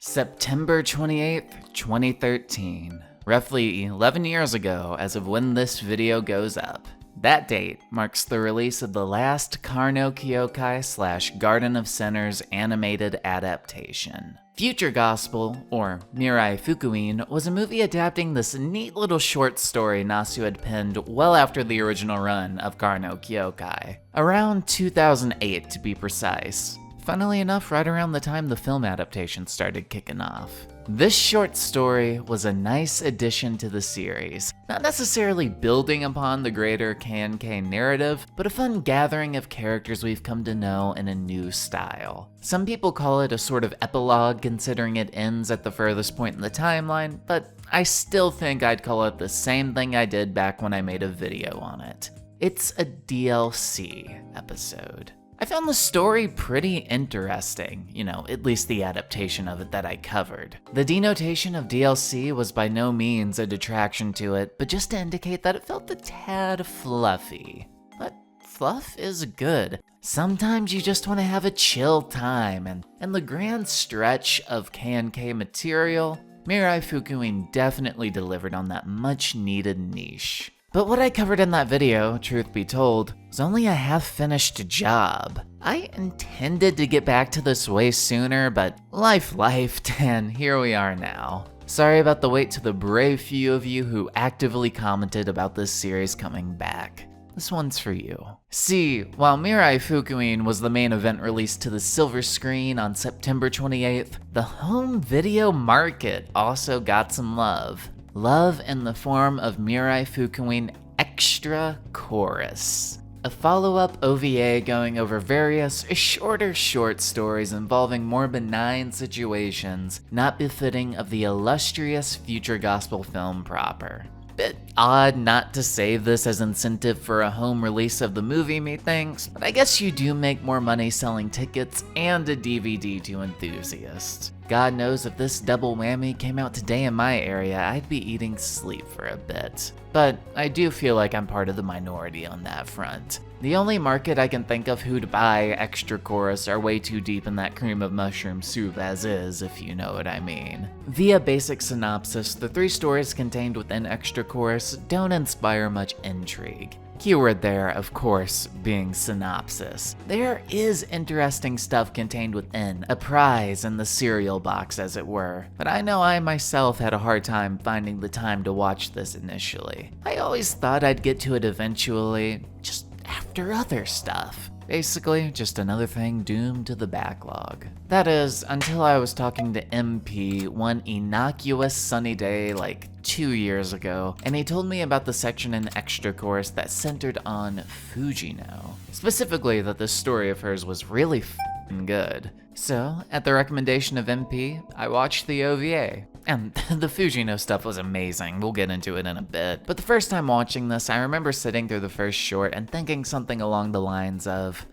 September 28th, 2013. Roughly 11 years ago as of when this video goes up. That date marks the release of the last Kyoukai / Garden of Sinners animated adaptation. Future Gospel, or Mirai Fukuin, was a movie adapting this neat little short story Nasu had penned well after the original run of Kyoukai. Around 2008 to be precise. Funnily enough, right around the time the film adaptation started kicking off. This short story was a nice addition to the series, not necessarily building upon the greater Kyoukai narrative, but a fun gathering of characters we've come to know in a new style. Some people call it a sort of epilogue considering it ends at the furthest point in the timeline, but I still think I'd call it the same thing I did back when I made a video on it. It's a DLC episode. I found the story pretty interesting, at least the adaptation of it that I covered. The denotation of DLC was by no means a detraction to it, but just to indicate that it felt a tad fluffy. But fluff is good. Sometimes you just want to have a chill time, and in the grand stretch of Kyoukai material, Mirai Fukuin definitely delivered on that much needed niche. But what I covered in that video, truth be told, was only a half-finished job. I intended to get back to this way sooner, but life lifed, and here we are now. Sorry about the wait to the brave few of you who actively commented about this series coming back. This one's for you. See, while Mirai Fukuin was the main event released to the silver screen on September 28th, the home video market also got some love. Love in the form of Mirai Fukuin Extra Chorus, a follow-up OVA going over various shorter short stories involving more benign situations not befitting of the illustrious future gospel film proper. Bit odd not to save this as incentive for a home release of the movie, methinks, but I guess you do make more money selling tickets and a DVD to enthusiasts. God knows if this double whammy came out today in my area, I'd be eating sleep for a bit. But I do feel like I'm part of the minority on that front. The only market I can think of who'd buy Extra Chorus are way too deep in that cream of mushroom soup as is, if you know what I mean. Via basic synopsis, the 3 stories contained within Extra Chorus don't inspire much intrigue. Keyword there, of course, being synopsis. There is interesting stuff contained within, a prize in the cereal box as it were, but I know I myself had a hard time finding the time to watch this initially. I always thought I'd get to it eventually, just after other stuff. Basically, just another thing doomed to the backlog. That is, until I was talking to MP one innocuous sunny day like 2 years ago, and he told me about the section in Extra Chorus that centered on Fujino. Specifically that this story of hers was really f***ing good. So, at the recommendation of MP, I watched the OVA. And the Fujino stuff was amazing, we'll get into it in a bit. But the first time watching this, I remember sitting through the first short and thinking something along the lines of,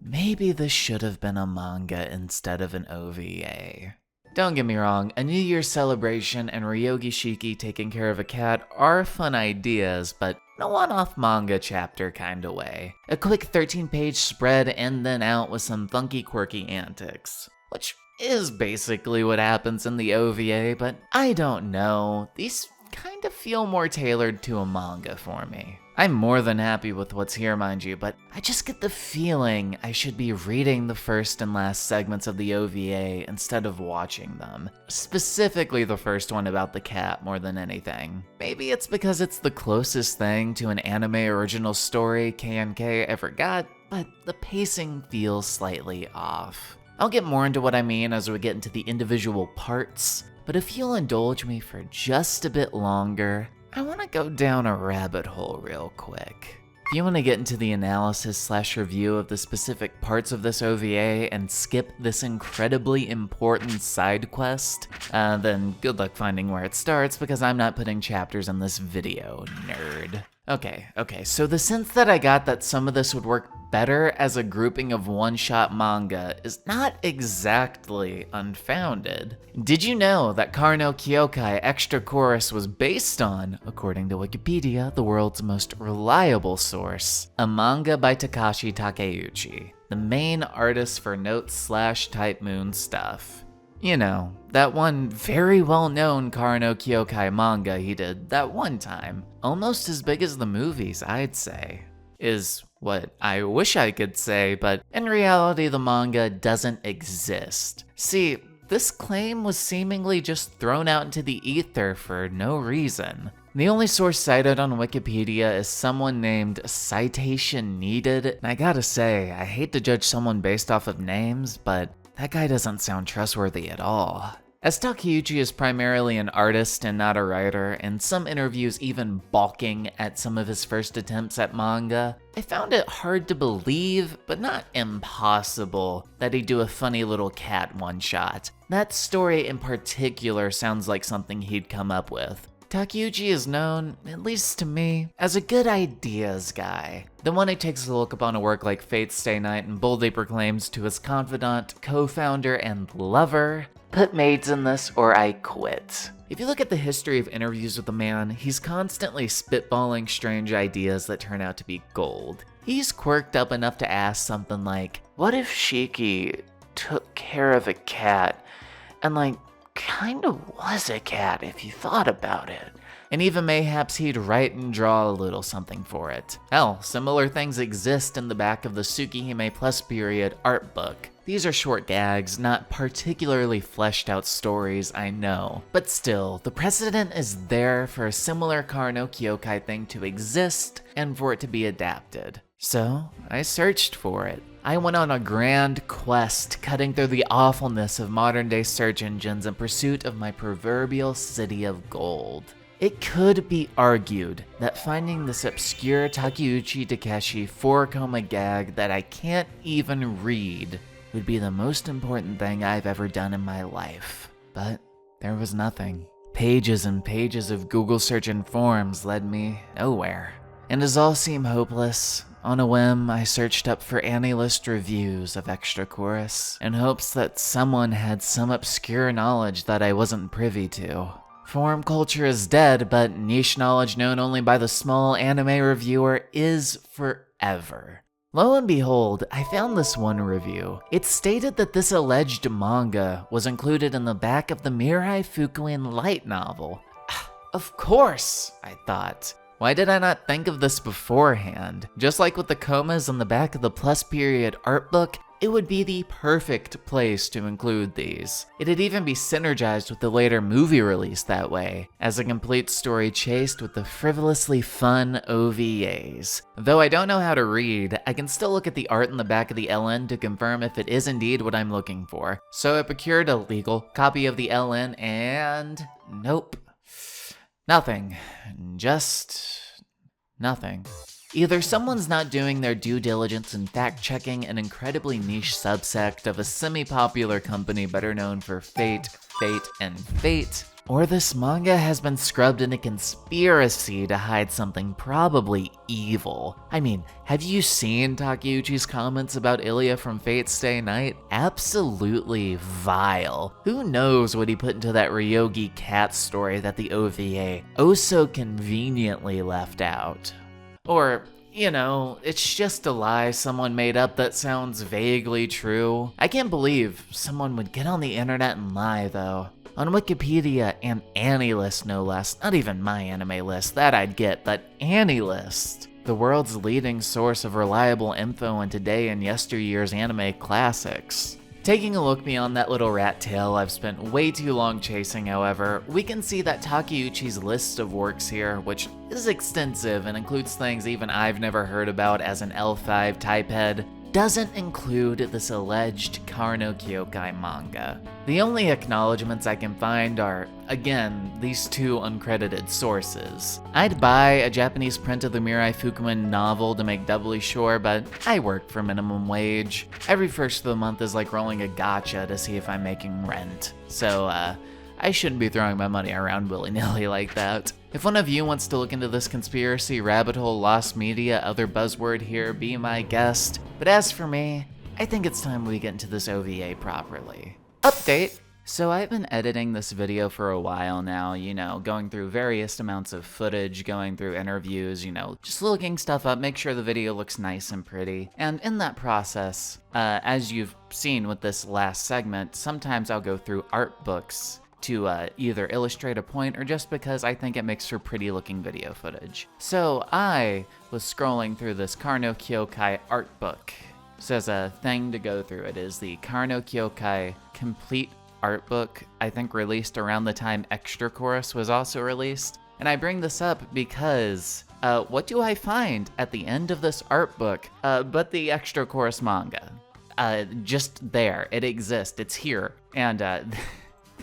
maybe this should have been a manga instead of an OVA. Don't get me wrong, a New Year's celebration and Ryogi Shiki taking care of a cat are fun ideas, but in a one-off manga chapter kinda way. A quick 13-page spread and then out with some funky quirky antics. Which is basically what happens in the OVA, but I don't know. These kind of feel more tailored to a manga for me. I'm more than happy with what's here, mind you, but I just get the feeling I should be reading the first and last segments of the OVA instead of watching them. Specifically the first one about the cat more than anything. Maybe it's because it's the closest thing to an anime original story Kyoukai ever got, but the pacing feels slightly off. I'll get more into what I mean as we get into the individual parts, but if you'll indulge me for just a bit longer, I want to go down a rabbit hole real quick. If you want to get into the analysis / review of the specific parts of this OVA and skip this incredibly important side quest, then good luck finding where it starts because I'm not putting chapters in this video, nerd. Okay, so the sense that I got that some of this would work better as a grouping of one-shot manga is not exactly unfounded. Did you know that Kyoukai Extra Chorus was based on, according to Wikipedia, the world's most reliable source, a manga by Takashi Takeuchi, the main artist for Notes / Type Moon stuff? You know, that one very well-known Kara no Kyoukai manga he did that one time. Almost as big as the movies, I'd say. Is what I wish I could say, but in reality the manga doesn't exist. See, this claim was seemingly just thrown out into the ether for no reason. The only source cited on Wikipedia is someone named Citation Needed, and I gotta say, I hate to judge someone based off of names, but that guy doesn't sound trustworthy at all. As Takeuchi is primarily an artist and not a writer, and some interviews even balking at some of his first attempts at manga, I found it hard to believe, but not impossible, that he'd do a funny little cat one-shot. That story in particular sounds like something he'd come up with. Takeuchi is known, at least to me, as a good ideas guy. The one who takes a look upon a work like Fate's Stay Night and boldly proclaims to his confidant, co-founder, and lover, "Put maids in this or I quit." If you look at the history of interviews with the man, he's constantly spitballing strange ideas that turn out to be gold. He's quirked up enough to ask something like, what if Shiki took care of a cat and kind of was a cat if you thought about it? And even mayhaps he'd write and draw a little something for it. Hell, similar things exist in the back of the Tsukihime Plus period art book. These are short gags, not particularly fleshed out stories, I know. But still, the precedent is there for a similar Kara no Kyoukai thing to exist and for it to be adapted. So, I searched for it. I went on a grand quest, cutting through the awfulness of modern-day search engines in pursuit of my proverbial city of gold. It could be argued that finding this obscure Takeuchi Takeshi 4-coma gag that I can't even read would be the most important thing I've ever done in my life. But there was nothing. Pages and pages of Google search and forums led me nowhere. And as all seemed hopeless, on a whim, I searched up for AniList reviews of Extra Chorus in hopes that someone had some obscure knowledge that I wasn't privy to. Forum culture is dead, but niche knowledge known only by the small anime reviewer is forever. Lo and behold, I found this one review. It stated that this alleged manga was included in the back of the Mirai Fukuin light novel. Of course, I thought. Why did I not think of this beforehand? Just like with the comas on the back of the Plus period art book, it would be the perfect place to include these. It'd even be synergized with the later movie release that way, as a complete story chased with the frivolously fun OVAs. Though I don't know how to read, I can still look at the art in the back of the LN to confirm if it is indeed what I'm looking for. So I procured a legal copy of the LN and nope. Nothing. Just nothing. Either someone's not doing their due diligence in fact-checking an incredibly niche subsect of a semi-popular company better known for Fate, and Fate, or this manga has been scrubbed in a conspiracy to hide something probably evil. I mean, have you seen Takeuchi's comments about Ilya from Fate's Stay Night? Absolutely vile. Who knows what he put into that Ryogi cat story that the OVA oh so conveniently left out. Or, you know, it's just a lie someone made up that sounds vaguely true. I can't believe someone would get on the internet and lie, though. On Wikipedia and AniList, no less, not even my anime list, that I'd get, but AniList, the world's leading source of reliable info on today and yesteryear's anime classics. Taking a look beyond that little rat tail I've spent way too long chasing, however, we can see that Takeuchi's list of works here, which is extensive and includes things even I've never heard about as an L5 typehead, doesn't include this alleged Kara no Kyoukai manga. The only acknowledgements I can find are, again, these two uncredited sources. I'd buy a Japanese print of the Mirai Fukuin novel to make doubly sure, but I work for minimum wage. Every first of the month is like rolling a gacha to see if I'm making rent. So, I shouldn't be throwing my money around willy-nilly like that. If one of you wants to look into this conspiracy, rabbit hole, lost media, other buzzword here, be my guest. But as for me, I think it's time we get into this OVA properly. Update! So I've been editing this video for a while now, going through various amounts of footage, going through interviews, just looking stuff up, make sure the video looks nice and pretty. And in that process, as you've seen with this last segment, sometimes I'll go through art books to either illustrate a point or just because I think it makes for pretty looking video footage. So I was scrolling through this Karno Kyoukai art book. So as a thing to go through, it is the Karno Kyoukai Complete Art Book, I think released around the time Extra Chorus was also released. And I bring this up because what do I find at the end of this art book but the Extra Chorus manga? Just there, it exists, it's here. And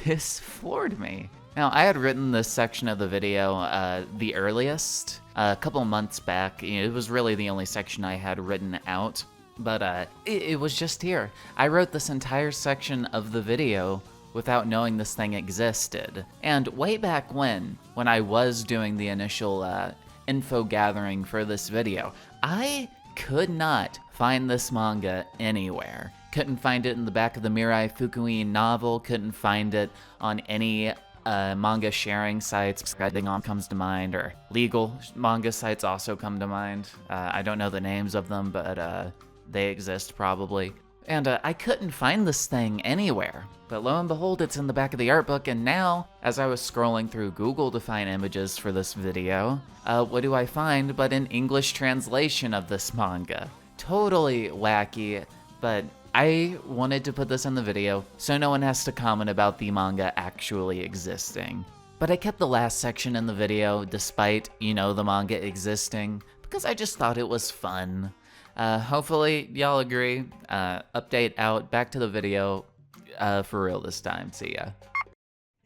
this floored me. Now, I had written this section of the video the earliest, a couple months back. It was really the only section I had written out, but it was just here. I wrote this entire section of the video without knowing this thing existed. And way back when I was doing the initial info gathering for this video, I could not find this manga anywhere. Couldn't find it in the back of the Mirai Fukuin novel, couldn't find it on any manga sharing sites. Redding comes to mind, or legal manga sites also come to mind. I don't know the names of them, but they exist probably. And I couldn't find this thing anywhere. But lo and behold, it's in the back of the art book, and now, as I was scrolling through Google to find images for this video, what do I find but an English translation of this manga? Totally wacky, but I wanted to put this in the video so no one has to comment about the manga actually existing. But I kept the last section in the video despite, the manga existing, because I just thought it was fun. Hopefully y'all agree. Update out, back to the video for real this time. See ya.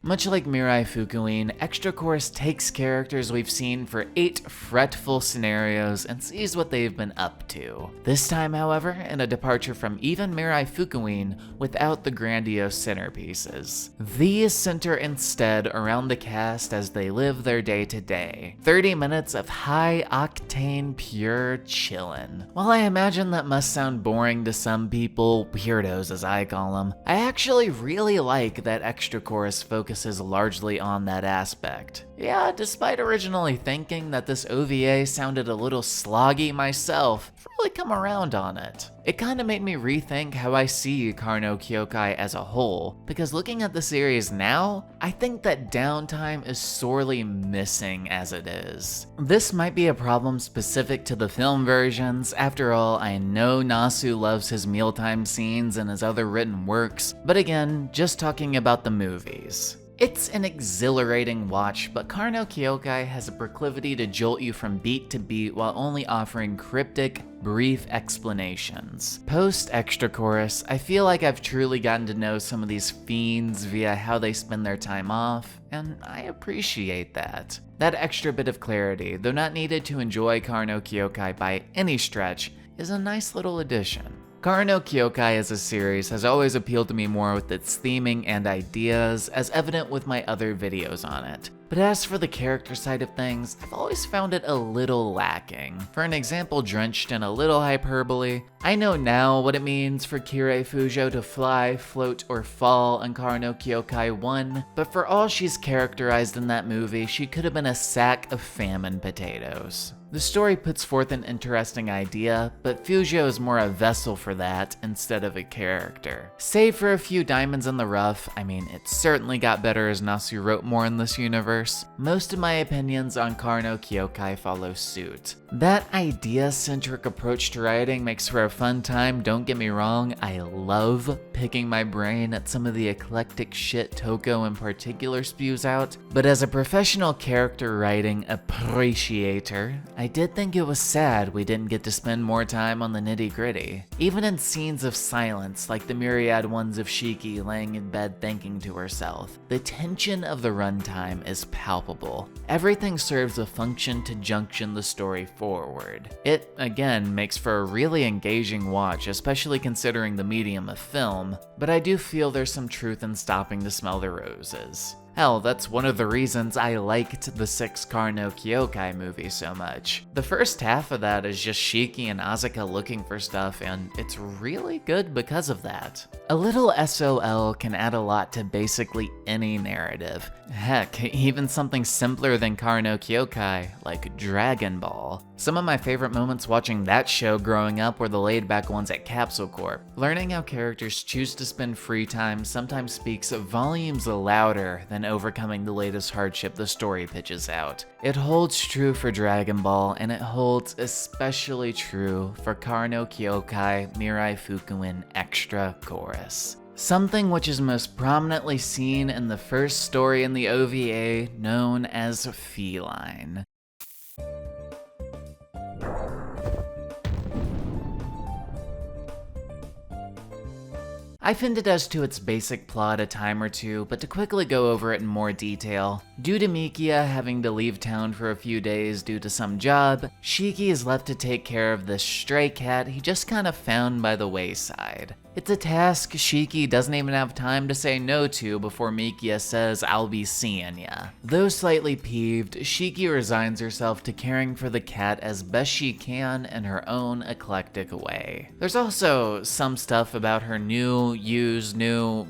Much like Mirai Fukuin, Extra Chorus takes characters we've seen for 8 fretful scenarios and sees what they've been up to. This time, however, in a departure from even Mirai Fukuin without the grandiose centerpieces. These center instead around the cast as they live their day-to-day. 30 minutes of high-octane, pure chillin'. While I imagine that must sound boring to some people, weirdos as I call them, I actually really like that Extra Chorus focuses largely on that aspect. Yeah, despite originally thinking that this OVA sounded a little sloggy myself, I've really come around on it. It kinda made me rethink how I see Karno Kyoukai as a whole, because looking at the series now, I think that downtime is sorely missing as it is. This might be a problem specific to the film versions. After all, I know Nasu loves his mealtime scenes and his other written works, but again, just talking about the movies. It's an exhilarating watch, but Karno Kyoukai has a proclivity to jolt you from beat to beat while only offering cryptic, brief explanations. Post Extra Chorus, I feel like I've truly gotten to know some of these fiends via how they spend their time off, and I appreciate that. That extra bit of clarity, though not needed to enjoy Karno Kyoukai by any stretch, is a nice little addition. Karno Kyoukai as a series has always appealed to me more with its theming and ideas, as evident with my other videos on it. But as for the character side of things, I've always found it a little lacking. For an example drenched in a little hyperbole, I know now what it means for Kirei Fujo to fly, float, or fall in Karno Kyoukai 1, but for all she's characterized in that movie, she could have been a sack of famine potatoes. The story puts forth an interesting idea, but Fujo is more a vessel for that instead of a character. Save for a few diamonds in the rough, I mean, it certainly got better as Nasu wrote more in this universe, most of my opinions on Karno Kyoukai follow suit. That idea-centric approach to writing makes for a fun time, don't get me wrong, I love picking my brain at some of the eclectic shit Toko in particular spews out, but as a professional character writing appreciator, I did think it was sad we didn't get to spend more time on the nitty-gritty. Even in scenes of silence, like the myriad ones of Shiki laying in bed thinking to herself, the tension of the runtime is palpable. Everything serves a function to junction the story forward. It, again, makes for a really engaging watch, especially considering the medium of film, but I do feel there's some truth in stopping to smell the roses. Hell, that's one of the reasons I liked the 6 Car no Kyoukai movie so much. The first half of that is just Shiki and Asuka looking for stuff, and it's really good because of that. A little SOL can add a lot to basically any narrative. Heck, even something simpler than Car no Kyoukai, like Dragon Ball. Some of my favorite moments watching that show growing up were the laid-back ones at Capsule Corp. Learning how characters choose to spend free time sometimes speaks volumes louder than overcoming the latest hardship the story pitches out. It holds true for Dragon Ball, and it holds especially true for Car no Kyoukai Mirai Fukuin Extra Chorus. Something which is most prominently seen in the first story in the OVA known as Feline. I've hinted as to its basic plot a time or two, but to quickly go over it in more detail. Due to Mikia having to leave town for a few days due to some job, Shiki is left to take care of this stray cat he just kind of found by the wayside. It's a task Shiki doesn't even have time to say no to before Mikia says, "I'll be seeing ya." Though slightly peeved, Shiki resigns herself to caring for the cat as best she can in her own eclectic way. There's also some stuff about her new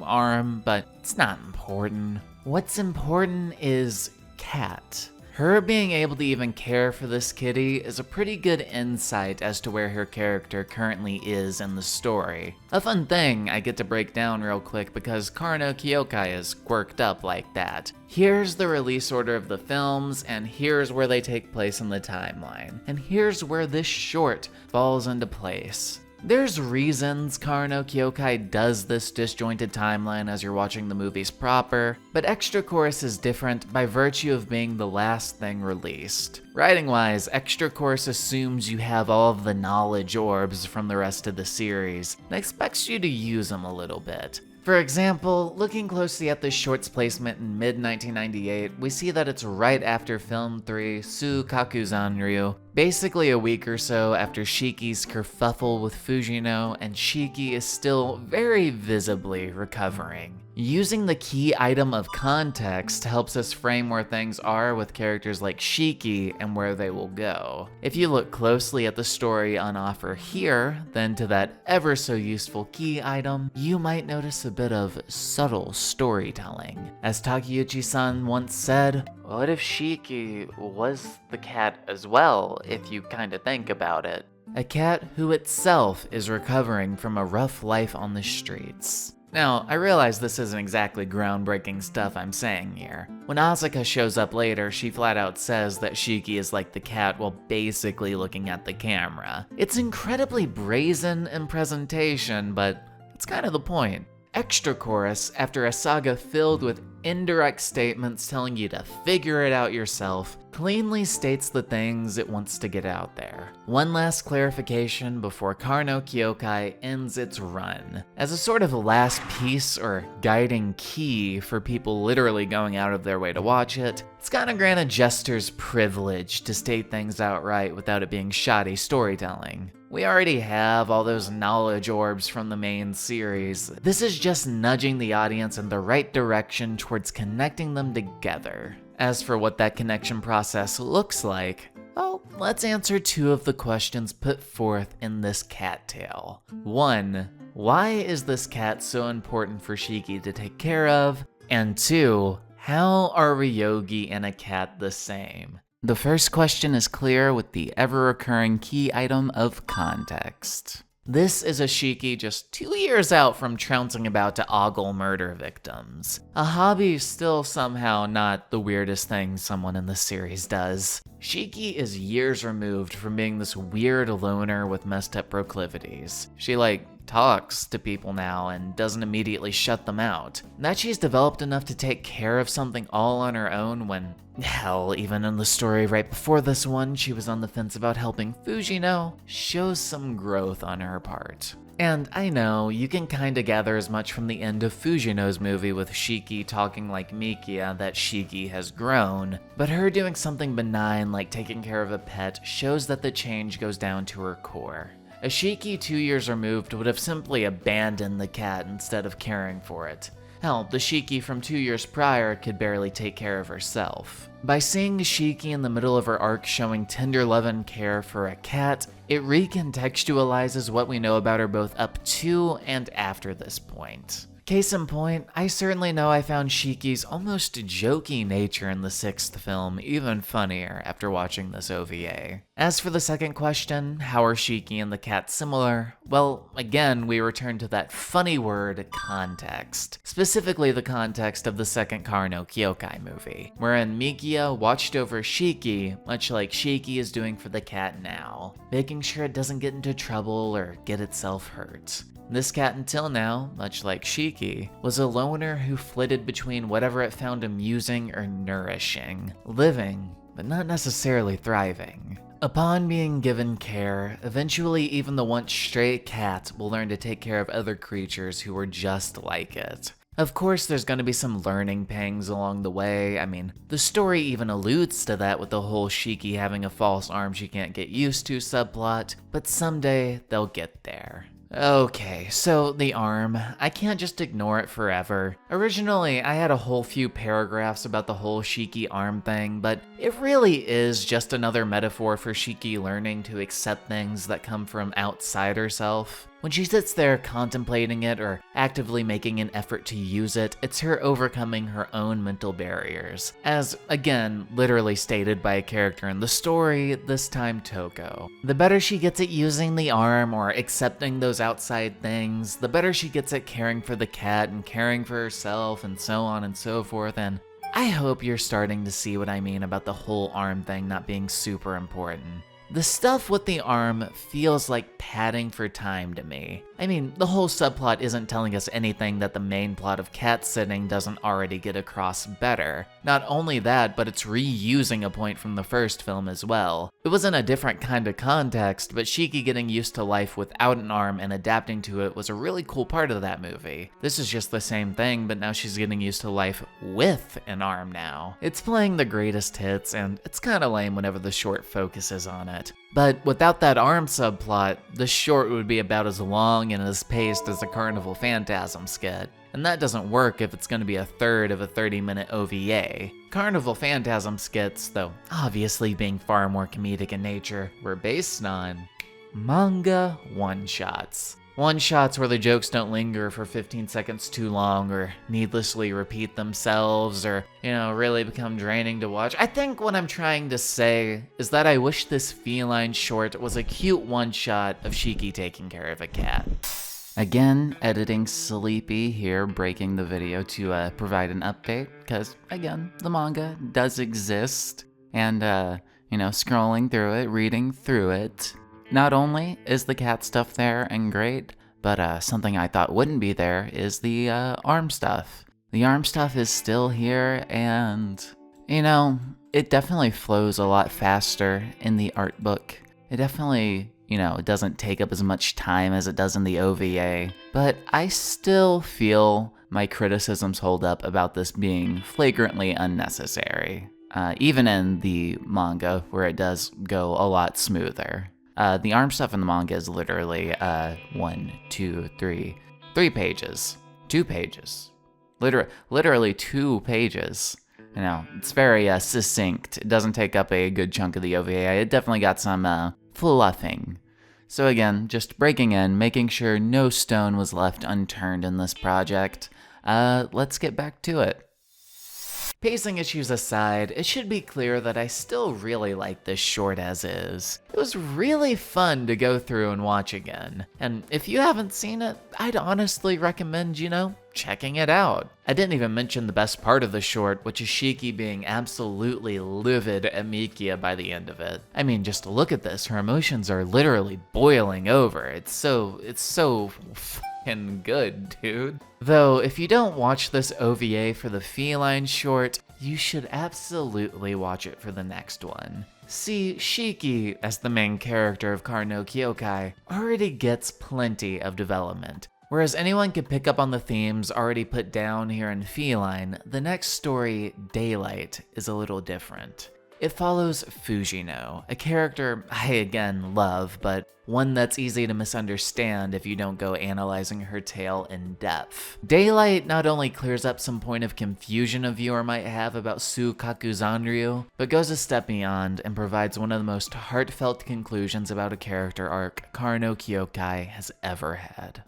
arm, but it's not important. What's important is Cat. Her being able to even care for this kitty is a pretty good insight as to where her character currently is in the story. A fun thing I get to break down real quick because Car no Kyoukai is quirked up like that. Here's the release order of the films, and here's where they take place in the timeline. And here's where this short falls into place. There's reasons Car no Kyoukai does this disjointed timeline as you're watching the movies proper, but Extra Chorus is different by virtue of being the last thing released. Writing-wise, Extra Chorus assumes you have all of the knowledge orbs from the rest of the series, and expects you to use them a little bit. For example, looking closely at this short's placement in mid-1998, we see that it's right after Film 3, Su Kakuzanryu, basically a week or so after Shiki's kerfuffle with Fujino, and Shiki is still very visibly recovering. Using the key item of context helps us frame where things are with characters like Shiki and where they will go. If you look closely at the story on offer here, then to that ever so useful key item, you might notice a bit of subtle storytelling. As Takeuchi-san once said, "What if Shiki was the cat as well, if you kinda think about it?" A cat who itself is recovering from a rough life on the streets. Now, I realize this isn't exactly groundbreaking stuff I'm saying here. When Asuka shows up later, she flat out says that Shiki is like the cat while basically looking at the camera. It's incredibly brazen in presentation, but it's kind of the point. Extra Chorus, after a saga filled with indirect statements telling you to figure it out yourself, cleanly states the things it wants to get out there. One last clarification before Car no Kyoukai ends its run. As a sort of last piece or guiding key for people literally going out of their way to watch it, it's kinda granted Jester's privilege to state things outright without it being shoddy storytelling. We already have all those knowledge orbs from the main series. This is just nudging the audience in the right direction towards connecting them together. As for what that connection process looks like, well, let's answer two of the questions put forth in this cat tale. 1. Why is this cat so important for Shiki to take care of? And 2. How are Ryogi and a cat the same? The first question is clear with the ever-recurring key item of context. This is a Shiki just 2 years out from trouncing about to ogle murder victims. A hobby still somehow not the weirdest thing someone in the series does. Shiki is years removed from being this weird loner with messed up proclivities. She talks to people now and doesn't immediately shut them out. That she's developed enough to take care of something all on her own when, hell, even in the story right before this one, she was on the fence about helping Fujino, shows some growth on her part. And I know, you can kinda gather as much from the end of Fujino's movie with Shiki talking like Mikia that Shiki has grown, but her doing something benign like taking care of a pet shows that the change goes down to her core. A Shiki 2 years removed would have simply abandoned the cat instead of caring for it. Hell, the Shiki from 2 years prior could barely take care of herself. By seeing Shiki in the middle of her arc showing tender love and care for a cat, it recontextualizes what we know about her both up to and after this point. Case in point, I certainly know I found Shiki's almost jokey nature in the 6th film even funnier after watching this OVA. As for the second question, how are Shiki and the cat similar? Well, again, we return to that funny word, context. Specifically the context of the second Car no Kyoukai movie, wherein Mikia watched over Shiki, much like Shiki is doing for the cat now, making sure it doesn't get into trouble or get itself hurt. This cat until now, much like Shiki, was a loner who flitted between whatever it found amusing or nourishing, living, but not necessarily thriving. Upon being given care, eventually even the once stray cat will learn to take care of other creatures who were just like it. Of course, there's gonna be some learning pangs along the way. I mean, the story even alludes to that with the whole Shiki having a false arm she can't get used to subplot, but someday they'll get there. Okay, so the arm. I can't just ignore it forever. Originally, I had a whole few paragraphs about the whole Shiki arm thing, but it really is just another metaphor for Shiki learning to accept things that come from outside herself. When she sits there contemplating it or actively making an effort to use it, it's her overcoming her own mental barriers. As, again, literally stated by a character in the story, this time Toko. The better she gets at using the arm or accepting those outside things, the better she gets at caring for the cat and caring for herself and so on and so forth, and I hope you're starting to see what I mean about the whole arm thing not being super important. The stuff with the arm feels like padding for time to me. I mean, the whole subplot isn't telling us anything that the main plot of cat sitting doesn't already get across better. Not only that, but it's reusing a point from the first film as well. It was in a different kind of context, but Shiki getting used to life without an arm and adapting to it was a really cool part of that movie. This is just the same thing, but now she's getting used to life with an arm now. It's playing the greatest hits, and it's kinda lame whenever the short focuses on it. But without that arm subplot, the short would be about as long and as paced as a Carnival Phantasm skit. And that doesn't work if it's going to be a third of a 30-minute OVA. Carnival Phantasm skits, though obviously being far more comedic in nature, were based on manga one-shots. One-shots where the jokes don't linger for 15 seconds too long or needlessly repeat themselves or, really become draining to watch. I think what I'm trying to say is that I wish this feline short was a cute one-shot of Shiki taking care of a cat. Again, editing sleepy here, breaking the video to provide an update, because, again, the manga does exist, and, scrolling through it, reading through it. Not only is the cat stuff there and great, but something I thought wouldn't be there is the arm stuff. The arm stuff is still here, and, it definitely flows a lot faster in the art book. It definitely, it doesn't take up as much time as it does in the OVA, but I still feel my criticisms hold up about this being flagrantly unnecessary, even in the manga where it does go a lot smoother. The arm stuff in the manga is literally 3 pages. 2 pages. Literally 2 pages. It's very succinct. It doesn't take up a good chunk of the OVA. It definitely got some fluffing. So again, just breaking in, making sure no stone was left unturned in this project. Let's get back to it. Pacing issues aside, it should be clear that I still really like this short as is. It was really fun to go through and watch again. And if you haven't seen it, I'd honestly recommend, checking it out. I didn't even mention the best part of the short, which is Shiki being absolutely livid at Mikia by the end of it. I mean, just look at this, her emotions are literally boiling over. It's so fucking good, dude. Though, if you don't watch this OVA for the feline short, you should absolutely watch it for the next one. See, Shiki, as the main character of Car no Kyoukai, already gets plenty of development. Whereas anyone could pick up on the themes already put down here in Feline, the next story, Daylight, is a little different. It follows Fujino, a character I again love, but one that's easy to misunderstand if you don't go analyzing her tale in depth. Daylight not only clears up some point of confusion a viewer might have about Sukaku Zanryu, but goes a step beyond and provides one of the most heartfelt conclusions about a character arc Karno Kyoukai has ever had.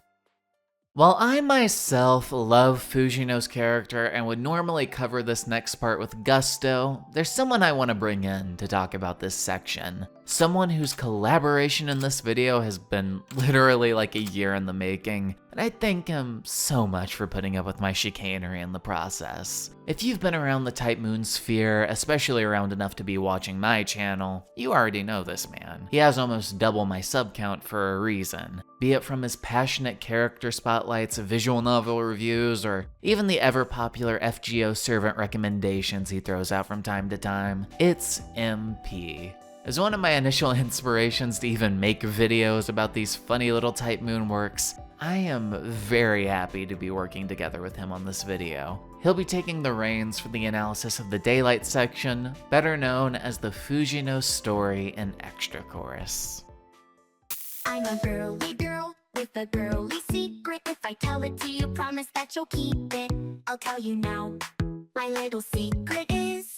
While I myself love Fujino's character and would normally cover this next part with gusto, there's someone I want to bring in to talk about this section. Someone whose collaboration in this video has been literally like a year in the making, and I thank him so much for putting up with my chicanery in the process. If you've been around the Type Moon sphere, especially around enough to be watching my channel, you already know this man. He has almost double my sub count for a reason, be it from his passionate character spotlights, visual novel reviews, or even the ever-popular FGO servant recommendations he throws out from time to time. It's MP. As one of my initial inspirations to even make videos about these funny little Type Moon works, I am very happy to be working together with him on this video. He'll be taking the reins for the analysis of the Daylight section, better known as the Fujino story in Extra Chorus. I'm a girly girl with a girly secret. If I tell it to you, promise that you'll keep it. I'll tell you now. My little secret is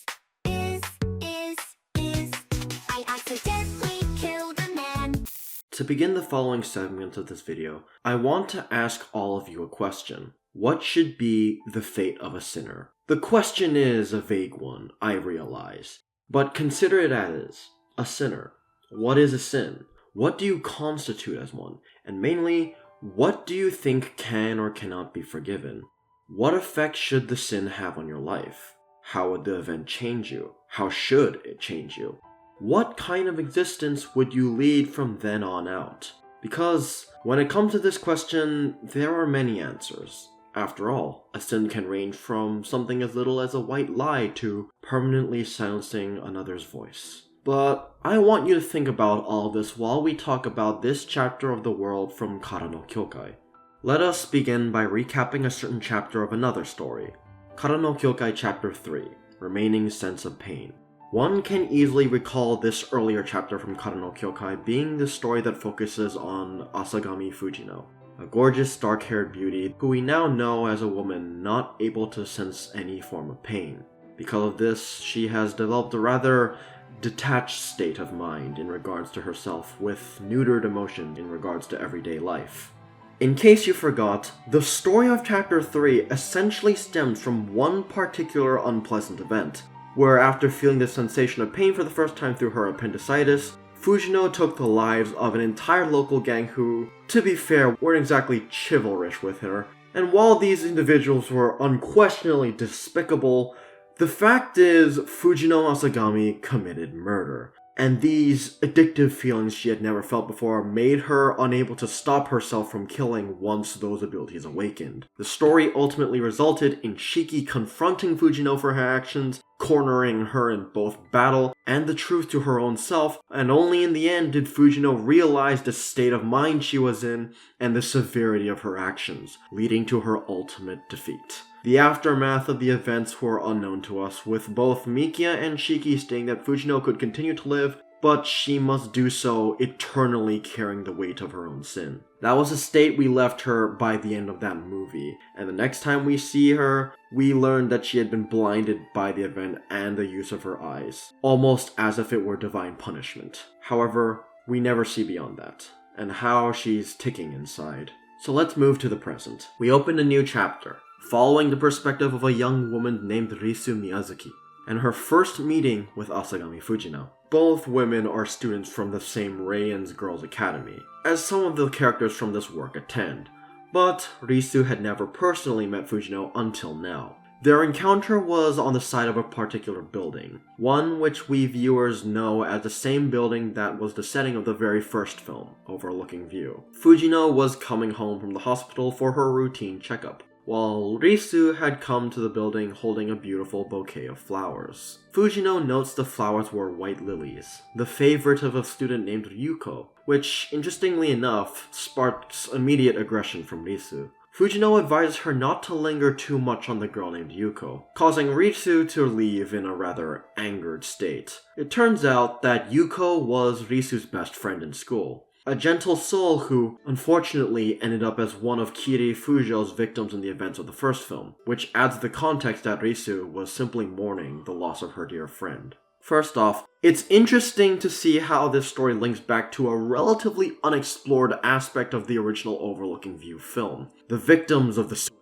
I accidentally killed a man. To begin the following segment of this video, I want to ask all of you a question. What should be the fate of a sinner? The question is a vague one, I realize. But consider it as a sinner. What is a sin? What do you constitute as one? And mainly, what do you think can or cannot be forgiven? What effect should the sin have on your life? How would the event change you? How should it change you? What kind of existence would you lead from then on out? Because when it comes to this question, there are many answers. After all, a sin can range from something as little as a white lie to permanently silencing another's voice. But I want you to think about all this while we talk about this chapter of the world from Kara no Kyoukai. Let us begin by recapping a certain chapter of another story. Kara no Kyoukai Chapter 3, Remaining Sense of Pain. One can easily recall this earlier chapter from Kara no Kyoukai being the story that focuses on Asagami Fujino, a gorgeous dark-haired beauty who we now know as a woman not able to sense any form of pain. Because of this, she has developed a rather detached state of mind in regards to herself, with neutered emotions in regards to everyday life. In case you forgot, the story of Chapter 3 essentially stems from one particular unpleasant event, where after feeling the sensation of pain for the first time through her appendicitis, Fujino took the lives of an entire local gang who, to be fair, weren't exactly chivalrous with her. And while these individuals were unquestionably despicable, the fact is Fujino Asagami committed murder. And these addictive feelings she had never felt before made her unable to stop herself from killing once those abilities awakened. The story ultimately resulted in Shiki confronting Fujino for her actions, cornering her in both battle and the truth to her own self, and only in the end did Fujino realize the state of mind she was in and the severity of her actions, leading to her ultimate defeat. The aftermath of the events were unknown to us, with both Mikia and Shiki stating that Fujino could continue to live, but she must do so eternally carrying the weight of her own sin. That was the state we left her by the end of that movie, and the next time we see her, we learned that she had been blinded by the event and the use of her eyes, almost as if it were divine punishment. However, we never see beyond that, and how she's ticking inside. So let's move to the present. We open a new chapter, following the perspective of a young woman named Risu Miyazaki, and her first meeting with Asagami Fujino. Both women are students from the same Reian's Girls Academy, as some of the characters from this work attend, but Risu had never personally met Fujino until now. Their encounter was on the side of a particular building, one which we viewers know as the same building that was the setting of the very first film, Overlooking View. Fujino was coming home from the hospital for her routine checkup, while Risu had come to the building holding a beautiful bouquet of flowers. Fujino notes the flowers were white lilies, the favorite of a student named Ryuko, which, interestingly enough, sparks immediate aggression from Risu. Fujino advises her not to linger too much on the girl named Yuko, causing Risu to leave in a rather angered state. It turns out that Yuko was Risu's best friend in school, a gentle soul who, unfortunately, ended up as one of Kiri Fujo's victims in the events of the first film, which adds the context that Risu was simply mourning the loss of her dear friend. First off, it's interesting to see how this story links back to a relatively unexplored aspect of the original Overlooking View film, the victims of the suicide.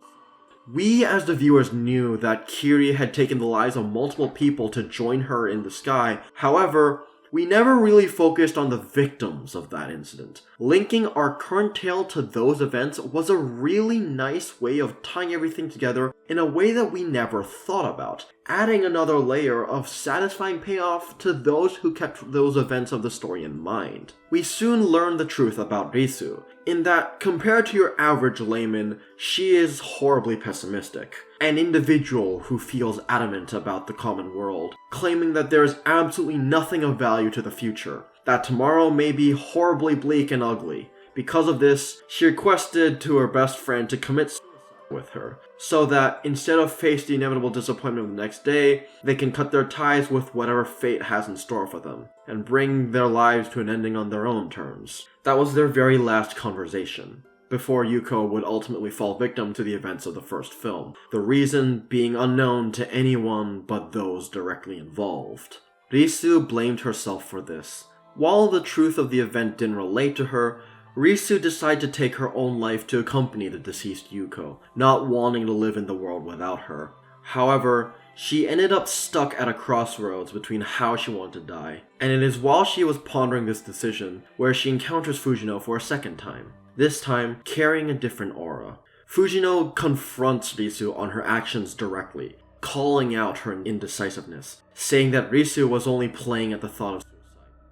We as the viewers knew that Kiri had taken the lives of multiple people to join her in the sky, however, we never really focused on the victims of that incident. Linking our current tale to those events was a really nice way of tying everything together in a way that we never thought about, adding another layer of satisfying payoff to those who kept those events of the story in mind. We soon learned the truth about Risu, in that compared to your average layman, she is horribly pessimistic, an individual who feels adamant about the common world, claiming that there is absolutely nothing of value to the future, that tomorrow may be horribly bleak and ugly. Because of this, she requested to her best friend to commit suicide with her, so that instead of face the inevitable disappointment of the next day, they can cut their ties with whatever fate has in store for them, and bring their lives to an ending on their own terms. That was their very last conversation, before Yuko would ultimately fall victim to the events of the first film, the reason being unknown to anyone but those directly involved. Risu blamed herself for this. While the truth of the event didn't relate to her, Risu decided to take her own life to accompany the deceased Yuko, not wanting to live in the world without her. However, she ended up stuck at a crossroads between how she wanted to die, and it is while she was pondering this decision where she encounters Fujino for a second time, this time carrying a different aura. Fujino confronts Risu on her actions directly, calling out her indecisiveness, saying that Risu was only playing at the thought of suicide,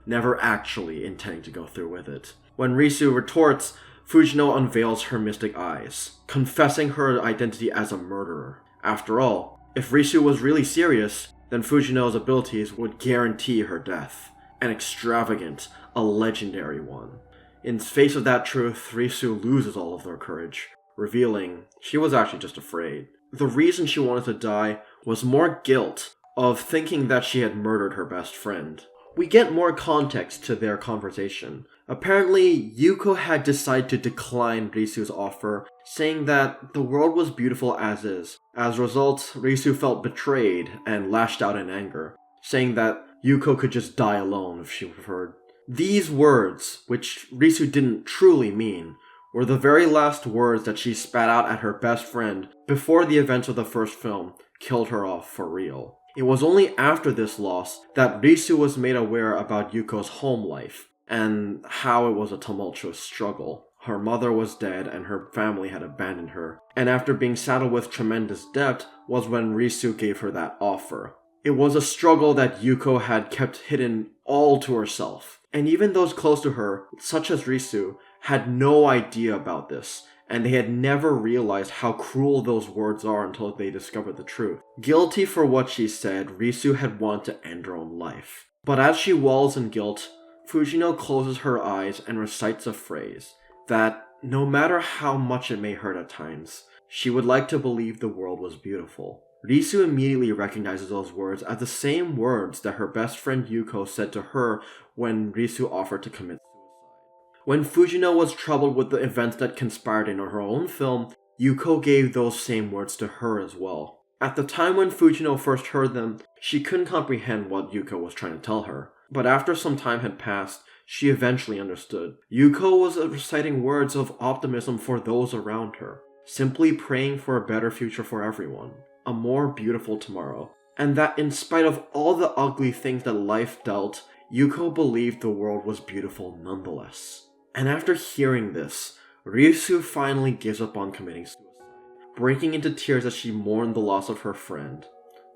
never actually intending to go through with it. When Risu retorts, Fujino unveils her mystic eyes, confessing her identity as a murderer. After all, if Risu was really serious, then Fujino's abilities would guarantee her death. An extravagant, a legendary one. In face of that truth, Risu loses all of her courage, revealing she was actually just afraid. The reason she wanted to die was more guilt of thinking that she had murdered her best friend. We get more context to their conversation. Apparently, Yuko had decided to decline Risu's offer, saying that the world was beautiful as is. As a result, Risu felt betrayed and lashed out in anger, saying that Yuko could just die alone if she preferred. These words, which Risu didn't truly mean, were the very last words that she spat out at her best friend before the events of the first film killed her off for real. It was only after this loss that Risu was made aware about Yuko's home life, and how it was a tumultuous struggle. Her mother was dead and her family had abandoned her, and after being saddled with tremendous debt was when Risu gave her that offer. It was a struggle that Yuko had kept hidden all to herself, and even those close to her, such as Risu, had no idea about this, and they had never realized how cruel those words are until they discovered the truth. Guilty for what she said, Risu had wanted to end her own life. But as she wallows in guilt, Fujino closes her eyes and recites a phrase that, no matter how much it may hurt at times, she would like to believe the world was beautiful. Risu immediately recognizes those words as the same words that her best friend Yuko said to her when Risu offered to commit suicide. When Fujino was troubled with the events that conspired in her own film, Yuko gave those same words to her as well. At the time when Fujino first heard them, she couldn't comprehend what Yuko was trying to tell her. But after some time had passed, she eventually understood. Yuko was reciting words of optimism for those around her, simply praying for a better future for everyone, a more beautiful tomorrow, and that in spite of all the ugly things that life dealt, Yuko believed the world was beautiful nonetheless. And after hearing this, Risu finally gives up on committing suicide, breaking into tears as she mourned the loss of her friend.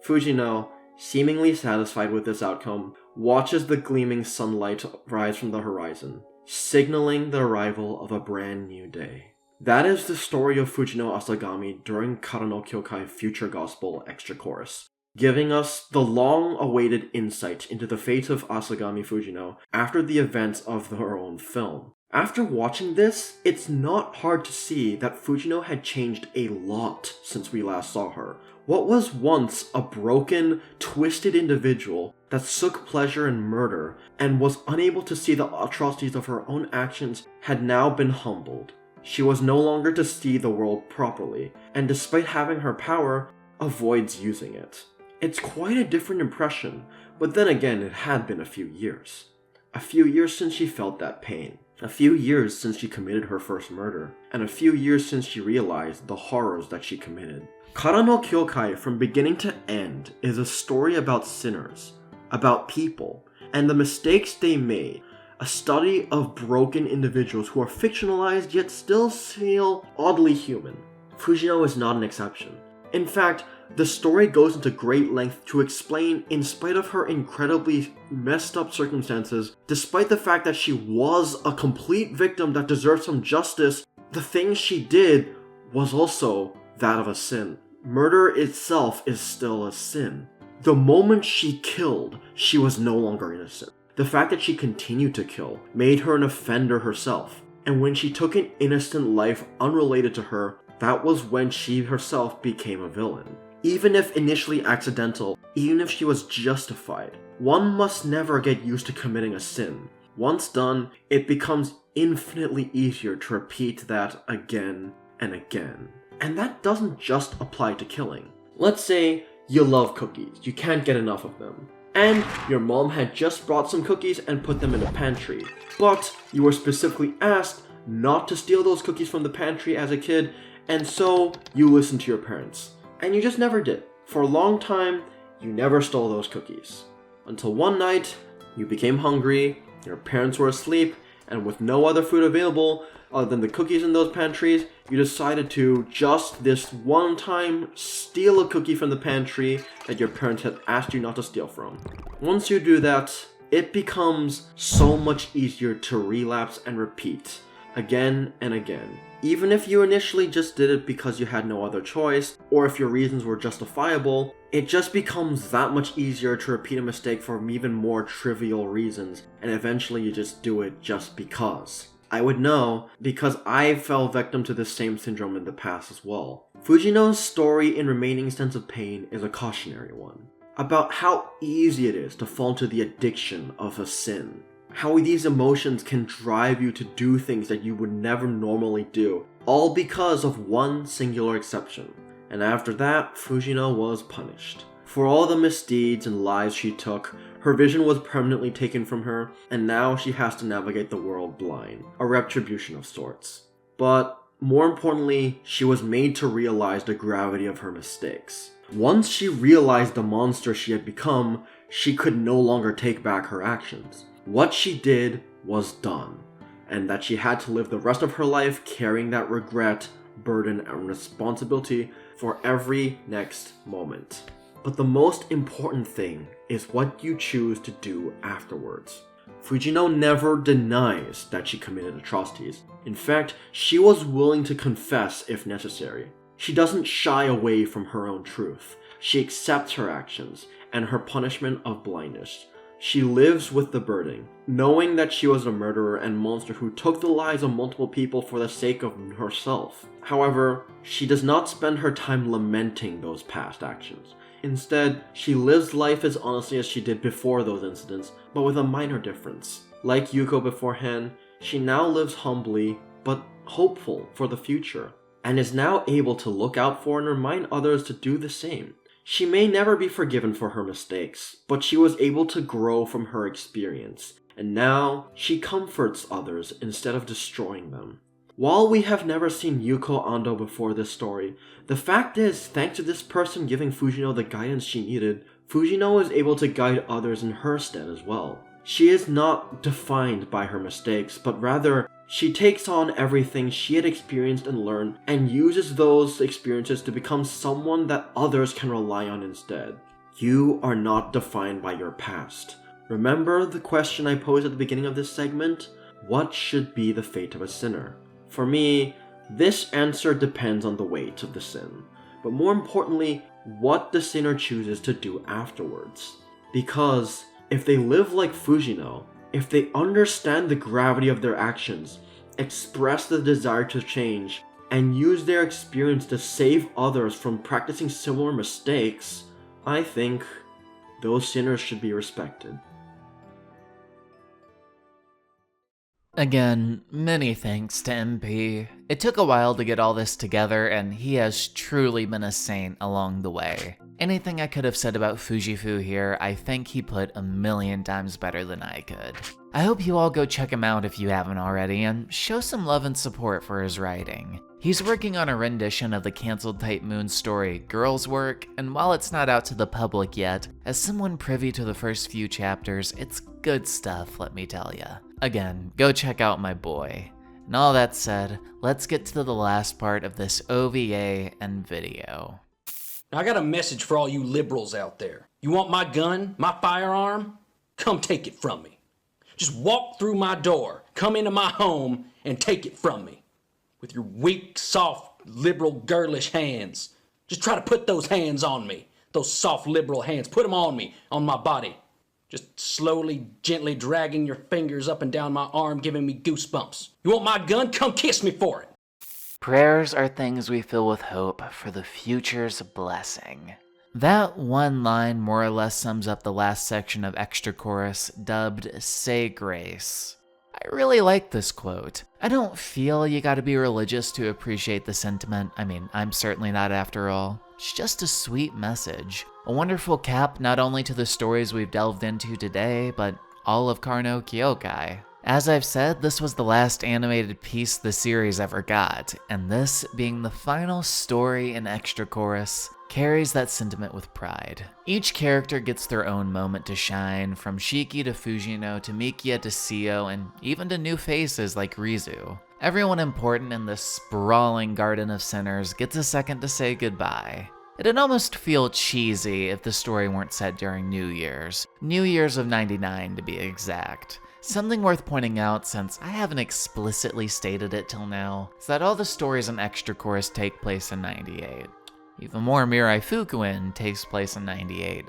Fujino, seemingly satisfied with this outcome, watches the gleaming sunlight rise from the horizon, signaling the arrival of a brand new day. That is the story of Fujino Asagami during Kara no Kyoukai Future Gospel Extra Chorus, giving us the long-awaited insight into the fate of Asagami Fujino after the events of her own film. After watching this, it's not hard to see that Fujino had changed a lot since we last saw her. What was once a broken, twisted individual that took pleasure in murder and was unable to see the atrocities of her own actions had now been humbled. She was no longer to see the world properly, and despite having her power, avoids using it. It's quite a different impression, but then again it had been a few years. A few years since she felt that pain. A few years since she committed her first murder, and a few years since she realized the horrors that she committed. Kara no Kyoukai from beginning to end is a story about sinners, about people, and the mistakes they made. A study of broken individuals who are fictionalized yet still feel oddly human. Fujino is not an exception. In fact, the story goes into great length to explain, in spite of her incredibly messed up circumstances, despite the fact that she was a complete victim that deserved some justice, the things she did was also that of a sin. Murder itself is still a sin. The moment she killed, she was no longer innocent. The fact that she continued to kill made her an offender herself. And when she took an innocent life unrelated to her, that was when she herself became a villain. Even if initially accidental, even if she was justified, one must never get used to committing a sin. Once done, it becomes infinitely easier to repeat that again and again. And that doesn't just apply to killing. Let's say you love cookies, you can't get enough of them. And your mom had just brought some cookies and put them in the pantry. But you were specifically asked not to steal those cookies from the pantry as a kid, and so you listened to your parents. And you just never did. For a long time, you never stole those cookies. Until one night, you became hungry, your parents were asleep, and with no other food available other than the cookies in those pantries, you decided to just this one time steal a cookie from the pantry that your parents had asked you not to steal from. Once you do that, it becomes so much easier to relapse and repeat again and again. Even if you initially just did it because you had no other choice, or if your reasons were justifiable, it just becomes that much easier to repeat a mistake for even more trivial reasons, and eventually you just do it just because. I would know because I fell victim to this same syndrome in the past as well. Fujino's story in Remaining Sense of Pain is a cautionary one, about how easy it is to fall into the addiction of a sin. How these emotions can drive you to do things that you would never normally do, all because of one singular exception. And after that, Fujino was punished. For all the misdeeds and lies she took, her vision was permanently taken from her, and now she has to navigate the world blind, a retribution of sorts. But more importantly, she was made to realize the gravity of her mistakes. Once she realized the monster she had become, she could no longer take back her actions. What she did was done, and that she had to live the rest of her life carrying that regret, burden, and responsibility for every next moment. But the most important thing is what you choose to do afterwards. Fujino never denies that she committed atrocities. In fact, she was willing to confess if necessary. She doesn't shy away from her own truth. She accepts her actions and her punishment of blindness. She lives with the burden, knowing that she was a murderer and monster who took the lives of multiple people for the sake of herself. However, she does not spend her time lamenting those past actions. Instead, she lives life as honestly as she did before those incidents, but with a minor difference. Like Yuko beforehand, she now lives humbly, but hopeful for the future, and is now able to look out for and remind others to do the same. She may never be forgiven for her mistakes, but she was able to grow from her experience, and now she comforts others instead of destroying them. While we have never seen Yuko Ando before this story, the fact is, thanks to this person giving Fujino the guidance she needed, Fujino is able to guide others in her stead as well. She is not defined by her mistakes, but rather, she takes on everything she had experienced and learned, and uses those experiences to become someone that others can rely on instead. You are not defined by your past. Remember the question I posed at the beginning of this segment? What should be the fate of a sinner? For me, this answer depends on the weight of the sin, but more importantly, what the sinner chooses to do afterwards. Because if they live like Fujino, If they understand the gravity of their actions, express the desire to change, and use their experience to save others from practicing similar mistakes, I think those sinners should be respected. Again, many thanks to MP. It took a while to get all this together, and he has truly been a saint along the way. Anything I could have said about Fujifu here, I think he put a million times better than I could. I hope you all go check him out if you haven't already, and show some love and support for his writing. He's working on a rendition of the cancelled Type Moon story, Girl's Work, and while it's not out to the public yet, as someone privy to the first few chapters, it's good stuff, let me tell ya. Again, go check out my boy. And all that said, let's get to the last part of this OVA and video. Now, I got a message for all you liberals out there. You want my gun, my firearm? Come take it from me. Just walk through my door, come into my home, and take it from me. With your weak, soft, liberal, girlish hands. Just try to put those hands on me. Those soft, liberal hands. Put them on me, on my body. Just slowly, gently dragging your fingers up and down my arm, giving me goosebumps. You want my gun? Come kiss me for it. Prayers are things we fill with hope for the future's blessing. That one line more or less sums up the last section of Extra Chorus, dubbed Say Grace. I really like this quote. I don't feel you gotta be religious to appreciate the sentiment. I mean, I'm certainly not after all. It's just a sweet message. A wonderful cap not only to the stories we've delved into today, but all of Karno Kyoukai. As I've said, this was the last animated piece the series ever got, and this, being the final story in Extra Chorus, carries that sentiment with pride. Each character gets their own moment to shine, from Shiki to Fujino to Mikia to Seo, and even to new faces like Rizu. Everyone important in this sprawling garden of sinners gets a second to say goodbye. It'd almost feel cheesy if the story weren't set during New Year's. New Year's of '99 to be exact. Something worth pointing out, since I haven't explicitly stated it till now, is that all the stories in Extra Chorus take place in '98. Even more, Mirai Fukuin takes place in '98.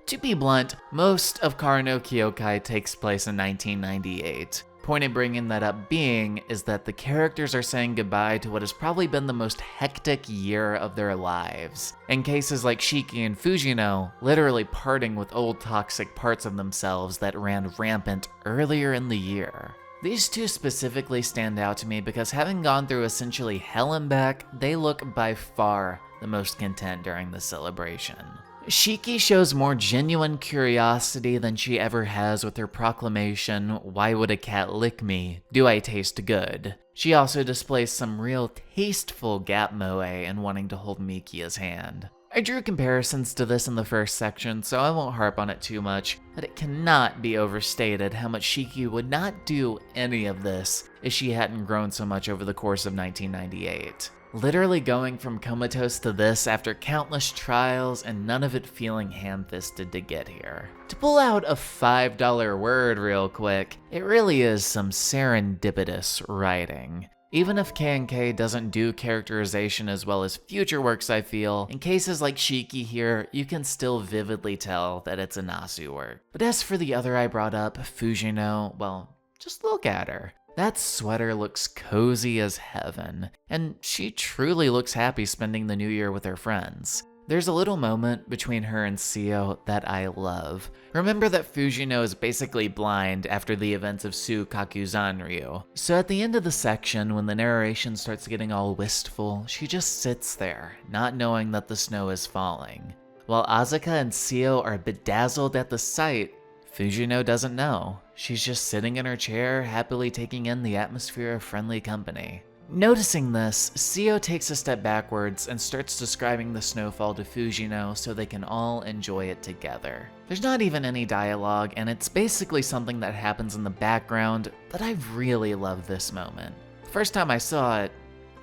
To be blunt, most of Karno Kyoukai takes place in 1998. Point in bringing that up being is that the characters are saying goodbye to what has probably been the most hectic year of their lives. In cases like Shiki and Fujino, literally parting with old toxic parts of themselves that ran rampant earlier in the year. These two specifically stand out to me because having gone through essentially hell and back, they look by far the most content during the celebration. Shiki shows more genuine curiosity than she ever has with her proclamation, "Why would a cat lick me? Do I taste good?" She also displays some real tasteful gap moe in wanting to hold Mikia's hand. I drew comparisons to this in the first section, so I won't harp on it too much, but it cannot be overstated how much Shiki would not do any of this if she hadn't grown so much over the course of 1998. Literally going from comatose to this after countless trials and none of it feeling ham-fisted to get here. To pull out a $5 word real quick, it really is some serendipitous writing. Even if K&K doesn't do characterization as well as future works, I feel, in cases like Shiki here, you can still vividly tell that it's a Nasu work. But as for the other I brought up, Fujino, well, just look at her. That sweater looks cozy as heaven, and she truly looks happy spending the new year with her friends. There's a little moment between her and Seo that I love. Remember that Fujino is basically blind after the events of Kakuzanryu. So at the end of the section, when the narration starts getting all wistful, she just sits there, not knowing that the snow is falling. While Asuka and Seo are bedazzled at the sight, Fujino doesn't know. She's just sitting in her chair, happily taking in the atmosphere of friendly company. Noticing this, Seo takes a step backwards and starts describing the snowfall to Fujino so they can all enjoy it together. There's not even any dialogue, and it's basically something that happens in the background, but I really love this moment. The first time I saw it,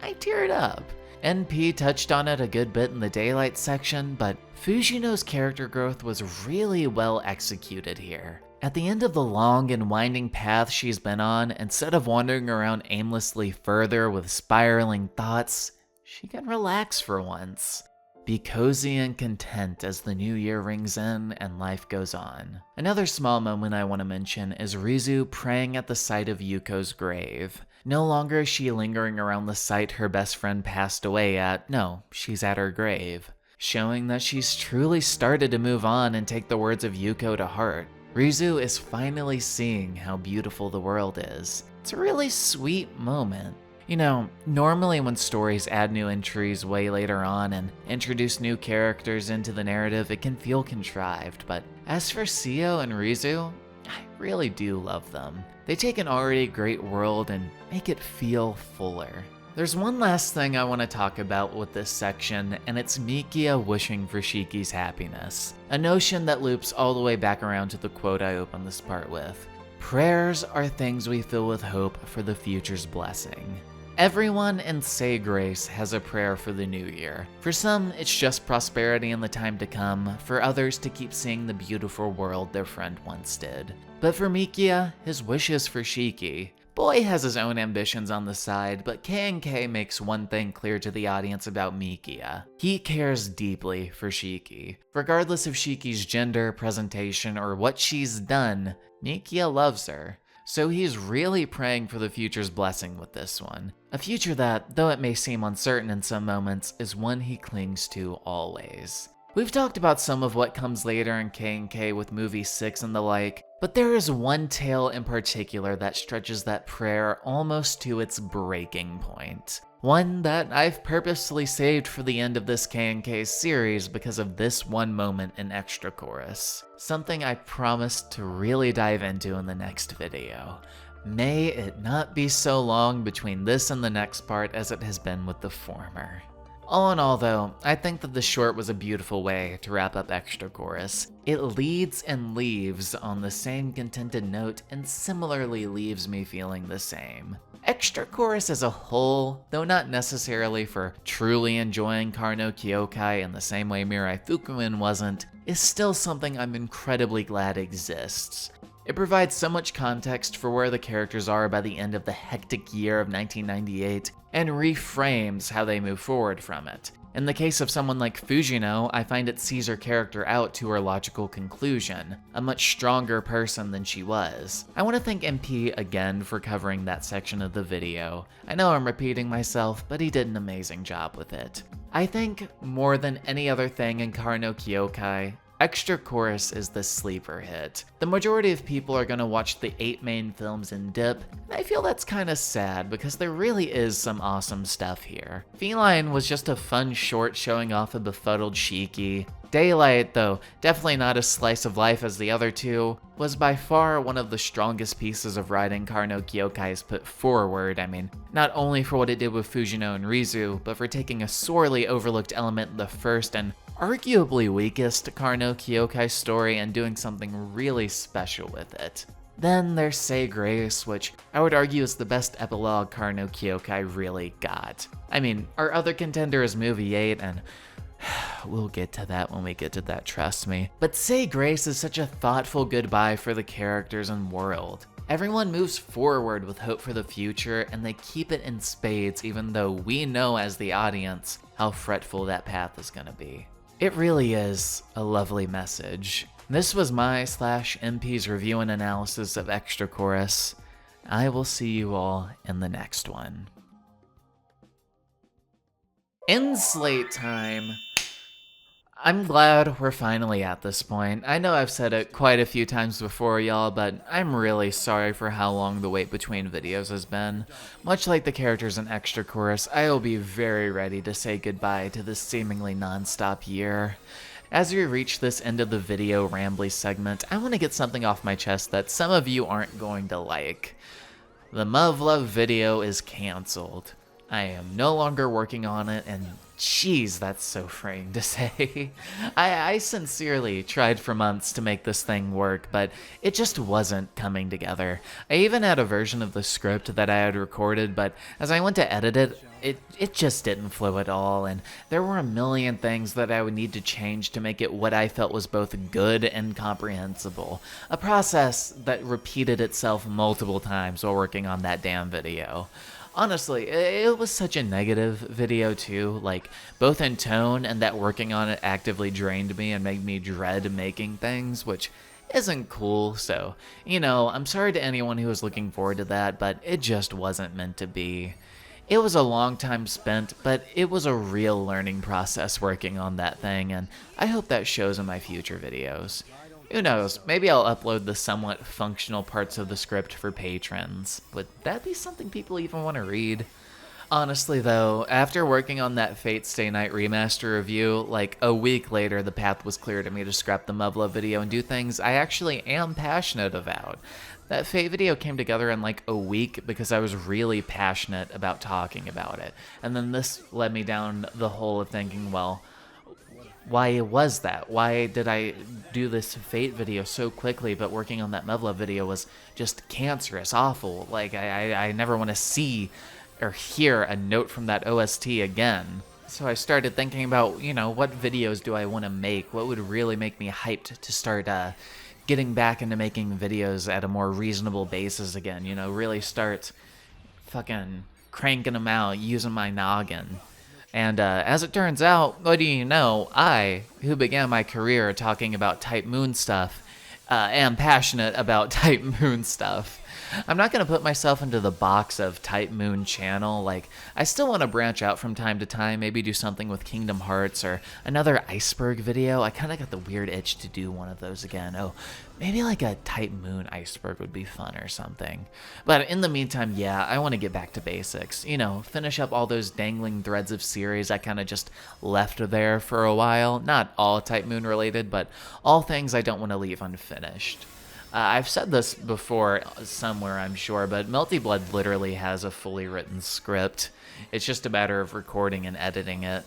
I teared up. NP touched on it a good bit in the Daylight section, but Fujino's character growth was really well executed here. At the end of the long and winding path she's been on, instead of wandering around aimlessly further with spiraling thoughts, she can relax for once. Be cozy and content as the new year rings in and life goes on. Another small moment I want to mention is Rizu praying at the site of Yuko's grave. No longer is she lingering around the site her best friend passed away at, no, she's at her grave, showing that she's truly started to move on and take the words of Yuko to heart. Rizu is finally seeing how beautiful the world is. It's a really sweet moment. You know, normally when stories add new entries way later on and introduce new characters into the narrative, it can feel contrived, but as for Seo and Rizu, I really do love them. They take an already great world and make it feel fuller. There's one last thing I want to talk about with this section, and it's Mikia wishing for Shiki's happiness. A notion that loops all the way back around to the quote I opened this part with. Prayers are things we fill with hope for the future's blessing. Everyone in Say Grace has a prayer for the new year. For some, it's just prosperity in the time to come. For others, to keep seeing the beautiful world their friend once did. But for Mikia, his wish is for Shiki. Boy has his own ambitions on the side, but K&K makes one thing clear to the audience about Mikia. He cares deeply for Shiki. Regardless of Shiki's gender, presentation, or what she's done, Mikia loves her. So he's really praying for the future's blessing with this one. A future that, though it may seem uncertain in some moments, is one he clings to always. We've talked about some of what comes later in K&K with movie 6 and the like, but there is one tale in particular that stretches that prayer almost to its breaking point. One that I've purposely saved for the end of this K&K series because of this one moment in Extra Chorus. Something I promised to really dive into in the next video. May it not be so long between this and the next part as it has been with the former. All in all though, I think that the short was a beautiful way to wrap up Extra Chorus. It leads and leaves on the same contented note and similarly leaves me feeling the same. Extra Chorus as a whole, though not necessarily for truly enjoying Car no Kyoukai in the same way Mirai Fukuin wasn't, is still something I'm incredibly glad exists. It provides so much context for where the characters are by the end of the hectic year of 1998, and reframes how they move forward from it. In the case of someone like Fujino, I find it sees her character out to her logical conclusion, a much stronger person than she was. I want to thank MP again for covering that section of the video. I know I'm repeating myself, but he did an amazing job with it. I think, more than any other thing in Car no Kyoukai, Extra Chorus is the sleeper hit. The majority of people are gonna watch the 8 main films in dip, and I feel that's kinda sad because there really is some awesome stuff here. Feline was just a fun short showing off a befuddled Shiki. Daylight, though definitely not as slice of life as the other two, was by far one of the strongest pieces of writing Car no Kyoukai has put forward. I mean, not only for what it did with Fujino and Rizu, but for taking a sorely overlooked element in the first and arguably weakest Car no Kyoukai story and doing something really special with it. Then there's Say Grace, which I would argue is the best epilogue Car no Kyoukai really got. I mean, our other contender is movie 8, and we'll get to that when we get to that, trust me. But Say Grace is such a thoughtful goodbye for the characters and world. Everyone moves forward with hope for the future, and they keep it in spades even though we know as the audience how fretful that path is gonna be. It really is a lovely message. This was my /MP's review and analysis of Extra Chorus. I will see you all in the next one. Endslate time! I'm glad we're finally at this point. I know I've said it quite a few times before, y'all, but I'm really sorry for how long the wait between videos has been. Much like the characters in Extra Chorus, I will be very ready to say goodbye to this seemingly non-stop year. As we reach this end of the video rambly segment, I want to get something off my chest that some of you aren't going to like. The Muv-Luv video is cancelled. I am no longer working on it, and jeez, that's so freeing to say. I sincerely tried for months to make this thing work, but it just wasn't coming together. I even had a version of the script that I had recorded, but as I went to edit it, it just didn't flow at all, and there were a million things that I would need to change to make it what I felt was both good and comprehensible. A process that repeated itself multiple times while working on that damn video. Honestly, it was such a negative video too, like both in tone and that working on it actively drained me and made me dread making things, which isn't cool. So, I'm sorry to anyone who was looking forward to that, but it just wasn't meant to be. It was a long time spent, but it was a real learning process working on that thing, and I hope that shows in my future videos. Who knows, maybe I'll upload the somewhat functional parts of the script for patrons. Would that be something people even want to read? Honestly though, after working on that Fate Stay Night remaster review, like a week later the path was clear to me to scrap the Muv-Luv video and do things I actually am passionate about. That Fate video came together in like a week because I was really passionate about talking about it. And then this led me down the hole of thinking, well, why was that? Why did I do this Fate video so quickly, but working on that Muv-Luv video was just cancerous, awful. Like, I never want to see or hear a note from that OST again. So I started thinking about, what videos do I want to make? What would really make me hyped to start getting back into making videos at a more reasonable basis again? Really start fucking cranking them out, using my noggin. And as it turns out, what do you know, I, who began my career talking about Type Moon stuff, am passionate about Type Moon stuff. I'm not going to put myself into the box of Type Moon channel. Like, I still want to branch out from time to time, maybe do something with Kingdom Hearts or another Iceberg video. I kind of got the weird itch to do one of those again. Oh, maybe like a Type Moon Iceberg would be fun or something. But in the meantime, yeah, I want to get back to basics. Finish up all those dangling threads of series I kind of just left there for a while. Not all Type Moon related, but all things I don't want to leave unfinished. I've said this before somewhere, I'm sure, but Melty Blood literally has a fully written script. It's just a matter of recording and editing it.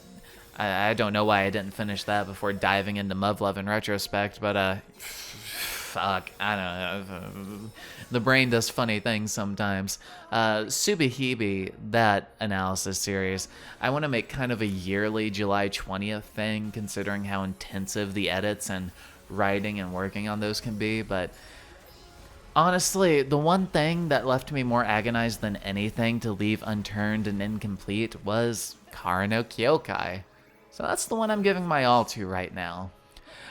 I don't know why I didn't finish that before diving into Muv-Luv in retrospect, but fuck, I don't know. The brain does funny things sometimes. Subihibi, that analysis series, I want to make kind of a yearly July 20th thing, considering how intensive the edits and writing and working on those can be, but honestly, the one thing that left me more agonized than anything to leave unturned and incomplete was Kara no Kyoukai. So that's the one I'm giving my all to right now.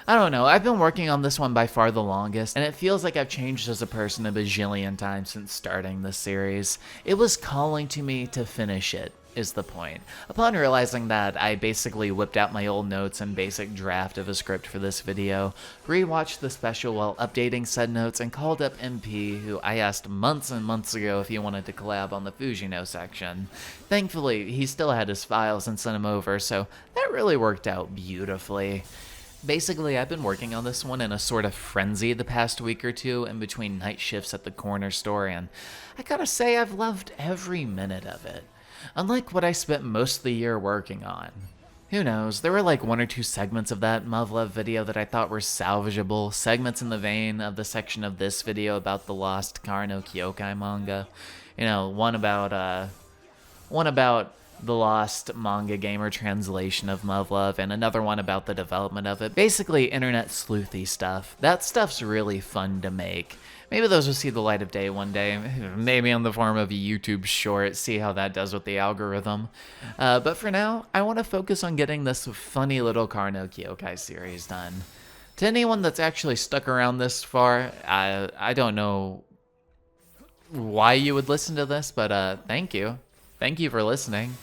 I don't know, I've been working on this one by far the longest, and it feels like I've changed as a person a bajillion times since starting this series. It was calling to me to finish it, is the point. Upon realizing that, I basically whipped out my old notes and basic draft of a script for this video, rewatched the special while updating said notes, and called up MP, who I asked months and months ago if he wanted to collab on the Fujino section. Thankfully, he still had his files and sent them over, so that really worked out beautifully. Basically, I've been working on this one in a sort of frenzy the past week or two in between night shifts at the corner store, and I gotta say I've loved every minute of it. Unlike what I spent most of the year working on. Who knows, there were like one or two segments of that Muv-Luv video that I thought were salvageable, segments in the vein of the section of this video about the lost Kara no Kyoukai manga. One about the lost manga gamer translation of Muv-Luv, and another one about the development of it. Basically, internet sleuthy stuff. That stuff's really fun to make. Maybe those will see the light of day one day, maybe in the form of a YouTube short, see how that does with the algorithm. But for now, I want to focus on getting this funny little Kara no Kyoukai series done. To anyone that's actually stuck around this far, I don't know why you would listen to this, but thank you. Thank you for listening.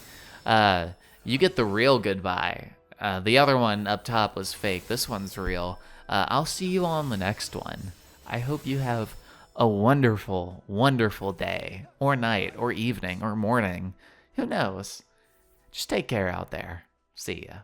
You get the real goodbye. The other one up top was fake. This one's real. I'll see you on the next one. I hope you have a wonderful, wonderful day, or night, or evening, or morning. Who knows? Just take care out there. See ya.